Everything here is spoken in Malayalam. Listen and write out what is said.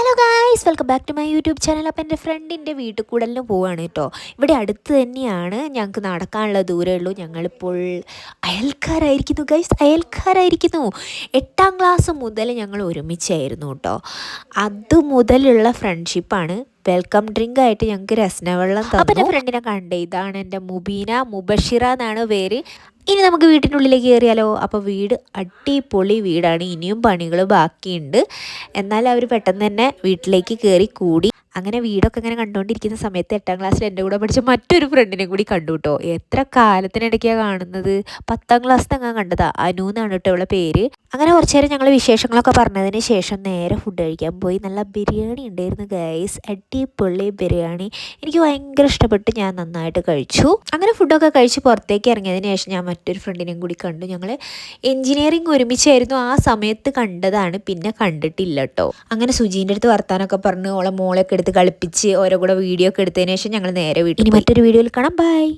Hello guys, welcome back to my YouTube channel. അപ്പോൾ എൻ്റെ ഫ്രണ്ടിൻ്റെ വീട്ടിൽ കൂടലിന് പോവുകയാണ് കേട്ടോ. ഇവിടെ അടുത്ത് തന്നെയാണ്, ഞങ്ങൾക്ക് നടക്കാനുള്ള ദൂരമേ ഉള്ളൂ. ഞങ്ങളിപ്പോൾ അയൽക്കാരായിരിക്കുന്നു ഗൈസ്, അയൽക്കാരായിരിക്കുന്നു. 8ാം ക്ലാസ് മുതൽ ഞങ്ങൾ ഒരുമിച്ചായിരുന്നു കേട്ടോ. അതുമുതലുള്ള ഫ്രണ്ട്ഷിപ്പാണ്. വെൽക്കം ഡ്രിങ്ക് ആയിട്ട് ഞങ്ങൾക്ക് രസനവെള്ളം തന്നു. അപ്പോൾ എൻ്റെ ഫ്രണ്ടിനെ കണ്ടേ, ഇതാണ് എൻ്റെ മുബഷിറ എന്നാണ് പേര്. ഇനി നമുക്ക് വീട്ടിൻ്റെ ഉള്ളിലേക്ക് കയറിയാലോ. അപ്പോൾ വീട് അടിപൊളി വീടാണ്, ഇനിയും പണികൾ ബാക്കിയുണ്ട്. എന്നാൽ അവർ പെട്ടെന്ന് തന്നെ വീട്ടിലേക്ക് കയറി കൂടി. അങ്ങനെ വീടൊക്കെ ഇങ്ങനെ കണ്ടുകൊണ്ടിരിക്കുന്ന സമയത്ത് 8ാം ക്ലാസ്സിൽ എൻ്റെ കൂടെ പഠിച്ച മറ്റൊരു ഫ്രണ്ടിനെ കൂടി കണ്ടു കേട്ടോ. എത്ര കാലത്തിനിടയ്ക്കാണ് കാണുന്നത്. 10ാം ക്ലാസ്സിൽ അങ്ങനെ കണ്ടതാ. അനു എന്നാണ് കേട്ടോ അവളുടെ പേര്. അങ്ങനെ കുറച്ച് നേരം ഞങ്ങൾ വിശേഷങ്ങളൊക്കെ പറഞ്ഞതിന് ശേഷം നേരെ ഫുഡ് കഴിക്കാൻ പോയി. നല്ല ബിരിയാണി ഉണ്ടായിരുന്നു ഗൈസ്, അടിപൊളി ബിരിയാണി. എനിക്ക് ഭയങ്കര ഇഷ്ടപ്പെട്ട്, ഞാൻ നന്നായിട്ട് കഴിച്ചു. അങ്ങനെ ഫുഡൊക്കെ കഴിച്ച് പുറത്തേക്ക് ഇറങ്ങിയതിന് ശേഷം ഞാൻ മറ്റൊരു ഫ്രണ്ടിനെയും കൂടി കണ്ടു. ഞങ്ങൾ എൻജിനീയറിങ് ഒരുമിച്ചായിരുന്നു, ആ സമയത്ത് കണ്ടതാണ്, പിന്നെ കണ്ടിട്ടില്ല കേട്ടോ. അങ്ങനെ സുജീൻ്റെ അടുത്ത് വർത്താനൊക്കെ പറഞ്ഞ് ഓളെ മോളൊക്കെ എടുത്ത് കളിപ്പിച്ച് ഓരോ കൂടെ വീഡിയോ ഒക്കെ എടുത്തതിന് ശേഷം ഞങ്ങൾ നേരെ വീട്ടിൽ. ഇനി മറ്റൊരു വീഡിയോയിൽ കാണാം. ബൈ.